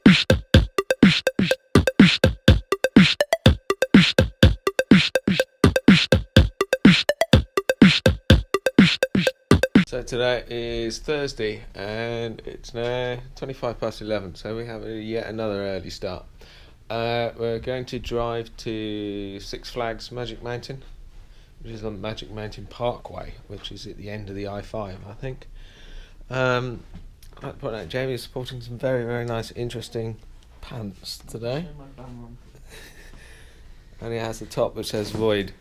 So today is Thursday and it's now 11:25, so we have yet another early start. We're going to drive to Six Flags Magic Mountain, which is on Magic Mountain Parkway, which is at the end of the I-5, I think. I'd like to point out Jamie is sporting some very, very nice, interesting pants today. And he has the top which says void.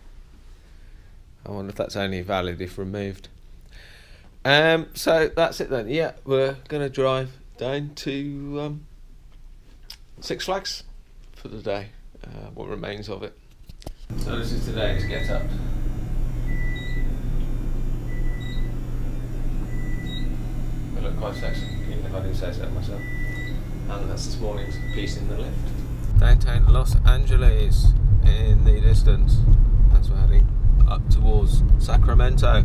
I wonder if that's only valid if removed. So that's it then. Yeah, we're going to drive down to Six Flags for the day, what remains of it. So this is today's get up. I look quite sexy, even if I do say so myself. And that's this morning's piece in the lift. Downtown Los Angeles in the distance as we're heading up towards Sacramento.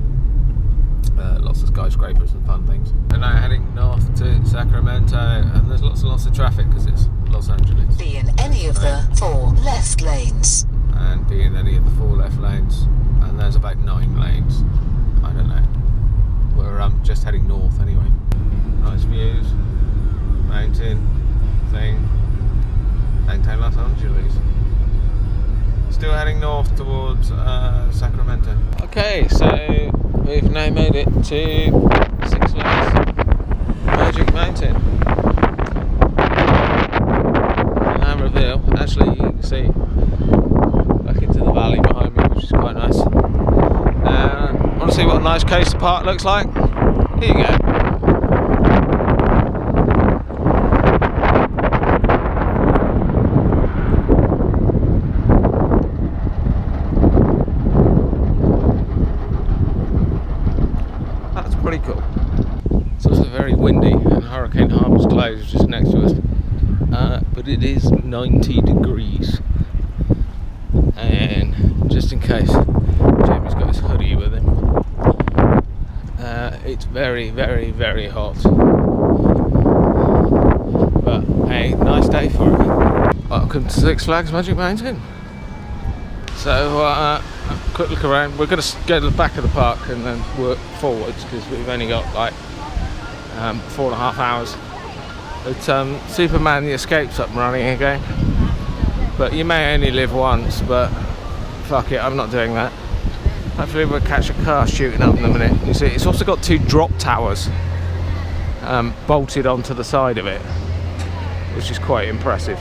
Lots of skyscrapers and fun things. We're now heading north to Sacramento, and there's lots and lots of traffic because it's Los Angeles. Be in any of the 4 left lanes. And be in any of the 4 left lanes. And there's about 9 lanes. I don't know. We're just heading north anyway. Nice views. Mountain thing. Downtown Los Angeles. Still heading north towards Sacramento. Okay, so we've now made it to Six Flags Magic Mountain. And reveal, actually you can see back into the valley behind me, which is quite nice. Want to see what a nice coaster park looks like? Here you go. Pretty cool. It's also very windy and Hurricane Harbor's closed just next to us, but it is 90 degrees, and just in case Jamie's got his hoodie with him, it's very, very, very hot, but a nice day for it. Welcome to Six Flags Magic Mountain. So quick look around. We're going to go to the back of the park and then work forwards because we've only got like 4.5 hours. But Superman the Escape's up and running again. But you may only live once, but fuck it, I'm not doing that. Hopefully we'll catch a car shooting up in a minute. You see, it's also got 2 drop towers bolted onto the side of it, which is quite impressive.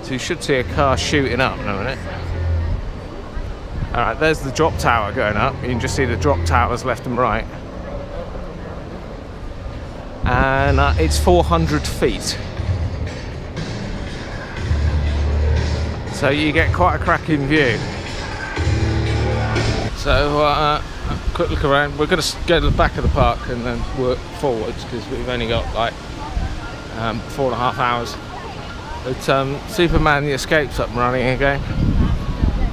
So you should see a car shooting up in a minute. Alright, there's the drop tower going up. You can just see the drop towers left and right. And it's 400 feet. So you get quite a cracking view. So quick look around. We're going to go to the back of the park and then work forwards because we've only got like 4.5 hours. But Superman the Escape's up and running again.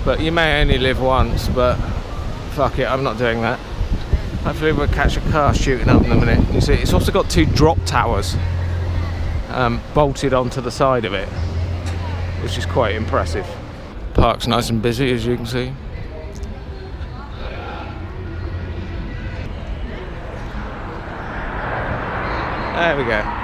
But you may only live once, but fuck it, I'm not doing that. Hopefully we'll catch a car shooting up in a minute. You see, it's also got 2 drop towers bolted onto the side of it, which is quite impressive. Park's nice and busy, as you can see. There we go.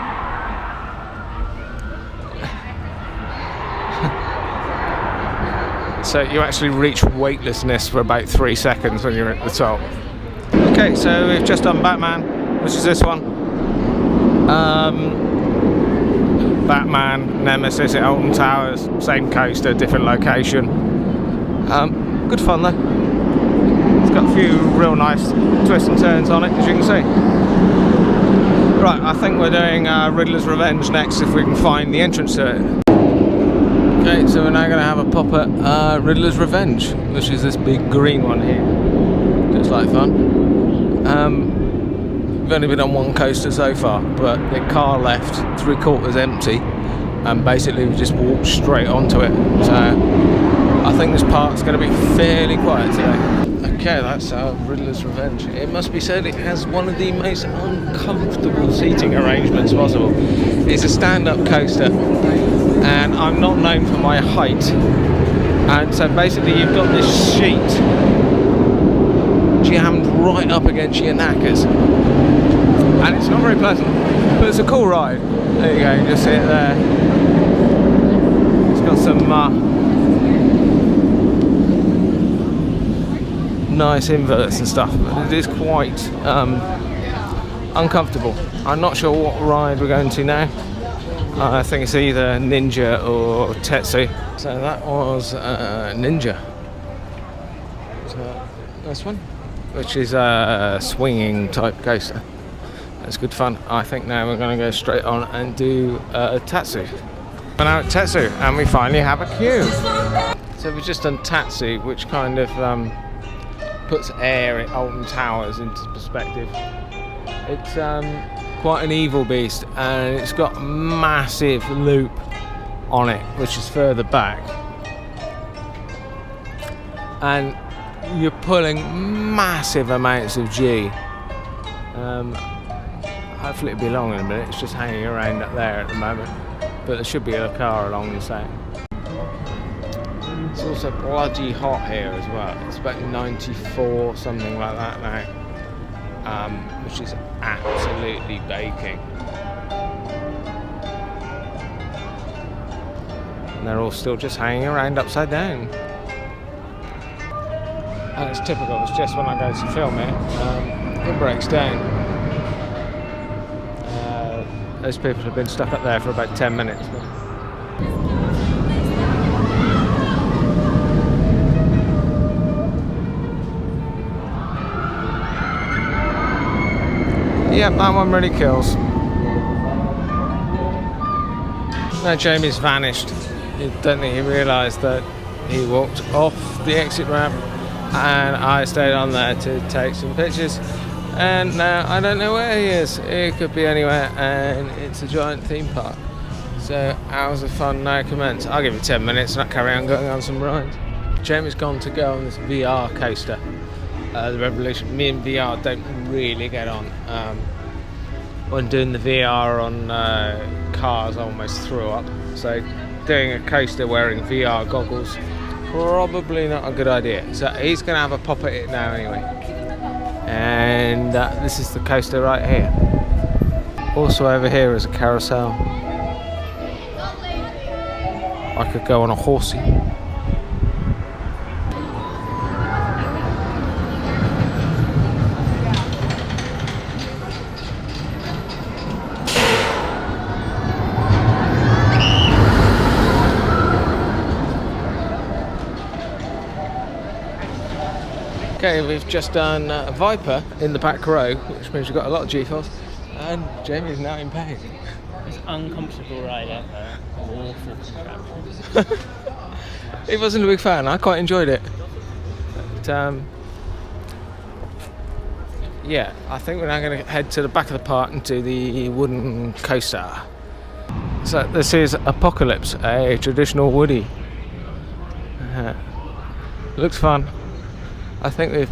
So you actually reach weightlessness for about 3 seconds when you're at the top. Okay, so we've just done Batman, which is this one. Batman, Nemesis at Alton Towers, same coaster, different location. Good fun though. It's got a few real nice twists and turns on it, as you can see. Right, I think we're doing Riddler's Revenge next if we can find the entrance to it. Okay, so we're now going to have a pop at Riddler's Revenge, which is this big green one here. Looks like fun. We've only been on one coaster so far, but the car left 3/4 empty, and basically we just walked straight onto it. So I think this park's going to be fairly quiet today. Okay, that's our Riddler's Revenge. It must be said it has one of the most uncomfortable seating arrangements possible. It's a stand-up coaster, and I'm not known for my height. And so basically you've got this sheet jammed right up against your knackers. And it's not very pleasant, but it's a cool ride. There you go, you just see it there. It's got some nice inverts and stuff, but it is quite uncomfortable. I'm not sure what ride we're going to now. I think it's either Ninja or Tetsu. So that was Ninja. So this one, which is a swinging type coaster. It's good fun. I think now we're going to go straight on and do Tatsu. We're now at Tetsu and we finally have a queue. So we've just done Tatsu, which kind of puts air at Alton Towers into perspective. It's quite an evil beast, and it's got a massive loop on it, which is further back. And you're pulling massive amounts of G. Hopefully it'll be long in a minute. It's just hanging around up there at the moment, but there should be a car along the side. It's also bloody hot here as well. It's about 94, something like that now, which is absolutely baking. And they're all still just hanging around upside down. And it's typical, it's just when I go to film it breaks down. Those people have been stuck up there for about 10 minutes. Yep, that one really kills. Now Jamie's vanished. I don't think he realised that he walked off the exit ramp, and I stayed on there to take some pictures. And now I don't know where he is. He could be anywhere, and it's a giant theme park. So hours of fun now commence. I'll give it 10 minutes and I'll carry on going on some rides. Jamie's gone to go on this VR coaster, the Revolution. Me and VR don't really get on. When doing the VR on cars, I almost threw up. So doing a coaster wearing VR goggles, probably not a good idea. So he's going to have a pop at it now anyway. And this is the coaster right here. Also over here is a carousel. I could go on a horsey. Okay, we've just done Viper in the back row, which means we've got a lot of G-force, and Jamie is now in pain. It's uncomfortable ride out there. Awful contraption. He wasn't a big fan. I quite enjoyed it. But, yeah, I think we're now going to head to the back of the park and do the wooden coaster. So this is Apocalypse, a traditional woody. Looks fun. I think we've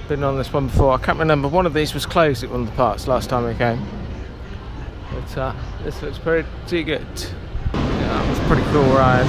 been on this one before. I can't remember. One of these was closed at one of the parks last time we came. But this looks pretty good. Yeah, that was a pretty cool ride.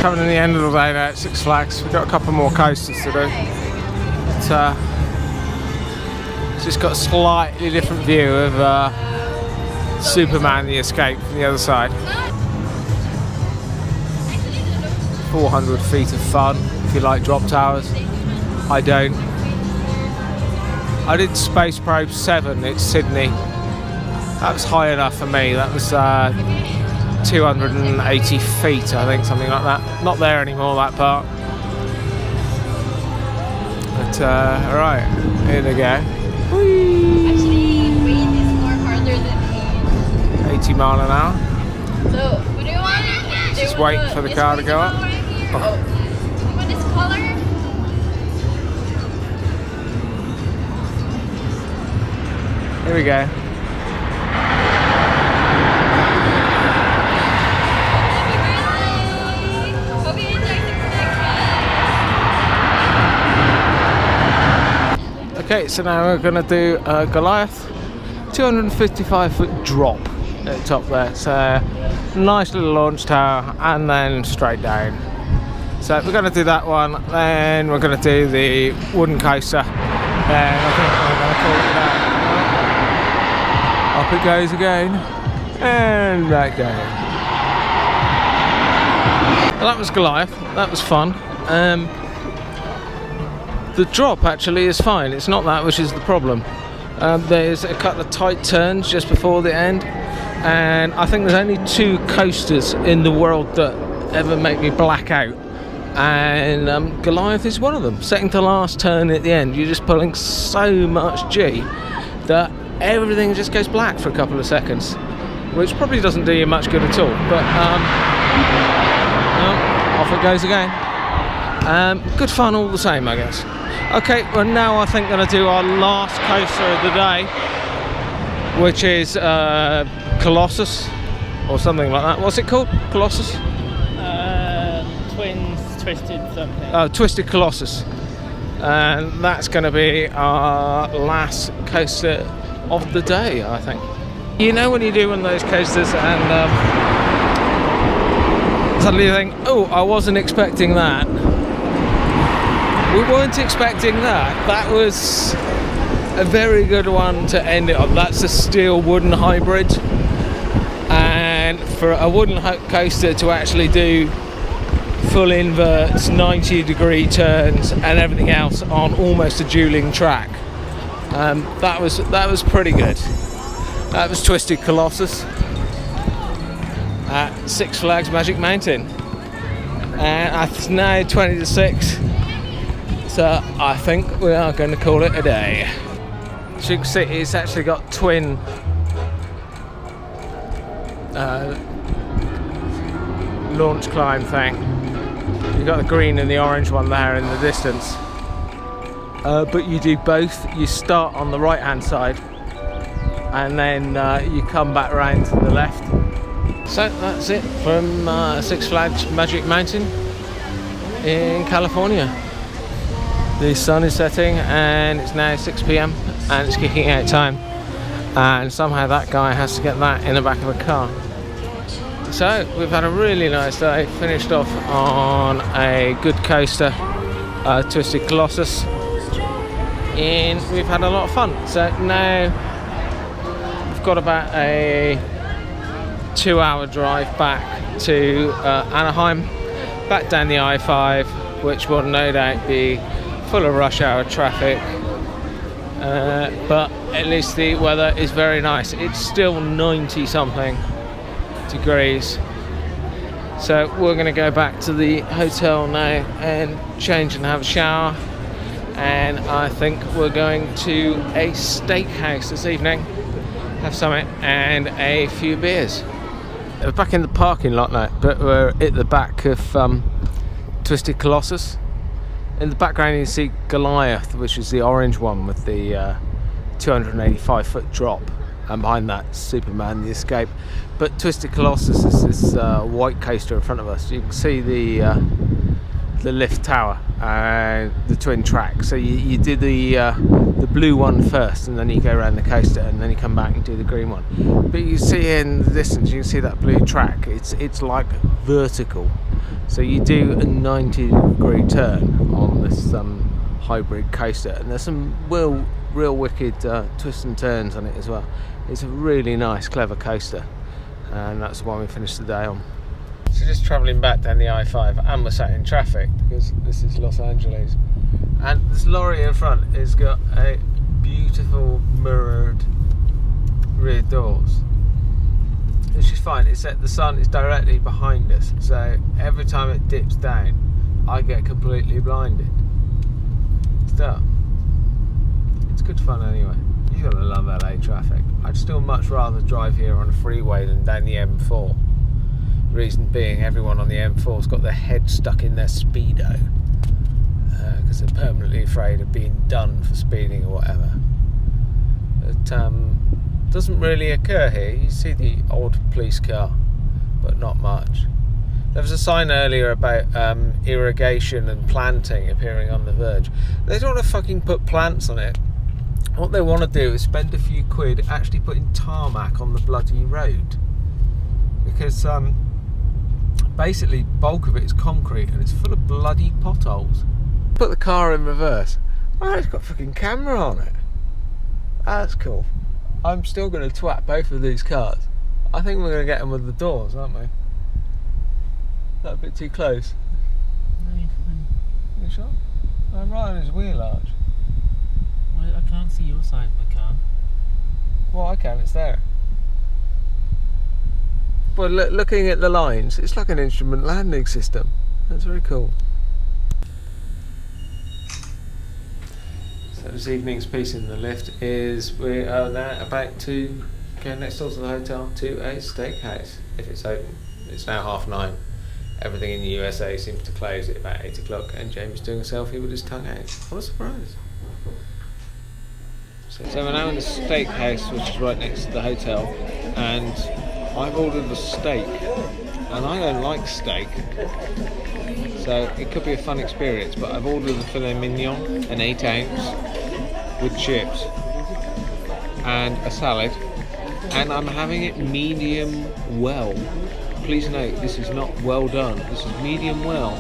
Coming to the end of the day now at Six Flags. We've got a couple more coasters to do. It's just got a slightly different view of Superman the Escape from the other side. 400 feet of fun if you like drop towers. I don't. I did Space Probe 7 at Sydney. That was high enough for me. That was 280 feet, I think, something like that. Not there anymore, that part. But alright, here we go. Whee! 80 mile an hour. So, what do you want? Just waiting for the car to go up. Oh. You want this color? Here we go. Hope you enjoy the Okay, so now we're going to do Goliath. 255-foot drop at the top there. So nice little launch tower and then straight down. So we're going to do that one. Then we're going to do the wooden coaster. Then I think we're going to call it that. Up it goes again, and back down. Well, that was Goliath. That was fun. The drop actually is fine. It's not that which is the problem. There's a couple of tight turns just before the end, and I think there's only 2 coasters in the world that ever make me black out. And Goliath is one of them. Second to last turn at the end, you're just pulling so much G that everything just goes black for a couple of seconds, which probably doesn't do you much good at all, but off it goes again. Good fun all the same, I guess. Okay, well now I think I'm going to do our last coaster of the day, which is Colossus or something like that. What's it called? Colossus? Twins Twisted something. Oh, Twisted Colossus. And that's going to be our last coaster of the day, I think. You know when you do one of those coasters and suddenly you think, oh, I wasn't expecting that. We weren't expecting that. That was a very good one to end it on. That's a steel wooden hybrid, and for a wooden coaster to actually do full inverts, 90-degree turns and everything else on almost a dueling track, that was pretty good. That was Twisted Colossus at Six Flags Magic Mountain, and it's now 20 to 6. So I think we are going to call it a day. As you can see, it's actually got twin launch climb thing. You've got the green and the orange one there in the distance. But you do both. You start on the right hand side and then you come back around to the left. So that's it from Six Flags Magic Mountain in California. The sun is setting and it's now 6 PM and it's kicking out time, and somehow that guy has to get that in the back of a car. So we've had a really nice day, finished off on a good coaster, Twisted Colossus, and we've had a lot of fun. So now we've got about a 2-hour drive back to Anaheim, back down the I-5, which will no doubt be full of rush hour traffic, but at least the weather is very nice. It's still 90 something degrees, so we're going to go back to the hotel now and change and have a shower, and I think we're going to a steakhouse this evening, have something and a few beers. We're back in the parking lot now, but we're at the back of Twisted Colossus. In the background you see Goliath, which is the orange one with the 285-foot drop, and behind that Superman the Escape. But Twisted Colossus is this white coaster in front of us. You can see the lift tower and the twin track. So you do the blue one first, and then you go around the coaster, and then you come back and do the green one. But you see in the distance, you can see that blue track. It's like vertical. So you do a 90-degree turn on this hybrid coaster, and there's some real wicked twists and turns on it as well. It's a really nice, clever coaster, and that's the one we finished the day on. So just travelling back down the I-5, and we're sat in traffic because this is Los Angeles, and this lorry in front has got a beautiful mirrored rear doors, which is fine. It's that the sun is directly behind us, so every time it dips down I get completely blinded. Still, it's good fun anyway. You gotta love LA traffic. I'd still much rather drive here on a freeway than down the M4. Reason being, everyone on the M4's got their head stuck in their Speedo because they're permanently afraid of being done for speeding or whatever. It doesn't really occur here. You see the odd police car, but not much. There was a sign earlier about irrigation and planting appearing on the verge. They don't want to fucking put plants on it. What they want to do is spend a few quid actually putting tarmac on the bloody road. Because basically bulk of it is concrete and it's full of bloody potholes. Put the car in reverse. Oh, it's got a fucking camera on it. That's cool. I'm still going to twat both of these cars. I think we're going to get them with the doors, aren't we? That a bit too close? No, you're fine. You sure? I'm right on his wheel arch. Well, I can't see your side of the car. Well, I can, it's there. Well, looking at the lines, it's like an instrument landing system. That's very cool. So this evening's piece in the lift is we are now about to go next door to the hotel to a steakhouse, if it's open. It's now 9:30. Everything in the USA seems to close at about 8 o'clock, and Jamie's doing a selfie with his tongue out. What a surprise. So we're now in the steakhouse, which is right next to the hotel, and I've ordered a steak, and I don't like steak, so it could be a fun experience, but I've ordered the filet mignon, an 8 ounce, with chips, and a salad, and I'm having it medium well. Please note, this is not well done, this is medium well,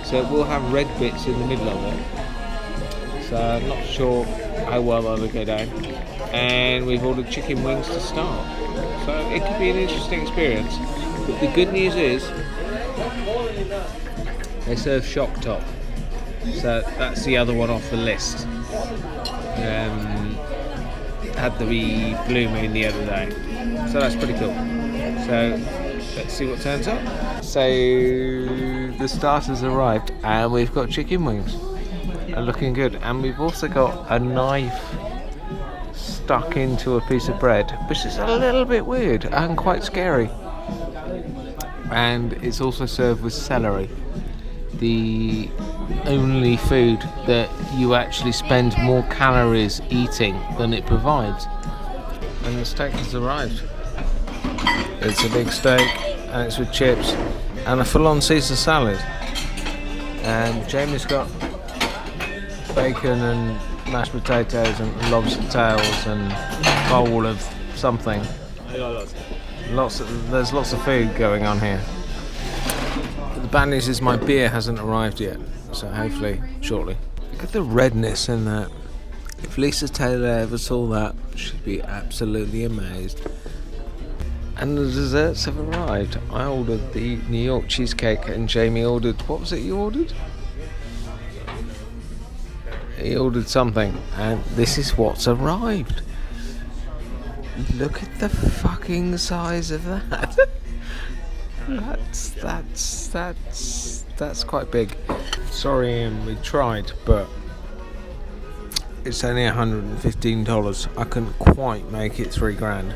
so it will have red bits in the middle of it, so I'm not sure how well that'll go down. And we've ordered chicken wings to start, so it could be an interesting experience. But the good news is they serve shock top, so that's the other one off the list. Had the blue moon the other day, so that's pretty cool. So let's see what turns up. So the starters arrived and we've got chicken wings. They're looking good, and we've also got a knife stuck into a piece of bread, which is a little bit weird and quite scary. And it's also served with celery, the only food that you actually spend more calories eating than it provides. And the steak has arrived. It's a big steak and it's with chips and a full-on Caesar salad. And Jamie's got bacon and mashed potatoes and lobster tails and a bowl of something. There's lots of food going on here. But the bad news is my beer hasn't arrived yet, so hopefully shortly. Look at the redness in that. If Lisa Taylor ever saw that, she'd be absolutely amazed. And the desserts have arrived. I ordered the New York cheesecake and Jamie ordered, what was it you ordered? He ordered something, and this is what's arrived. Look at the fucking size of that. That's quite big. Sorry, Ian, we tried, but it's only $115. I couldn't quite make it $3 grand.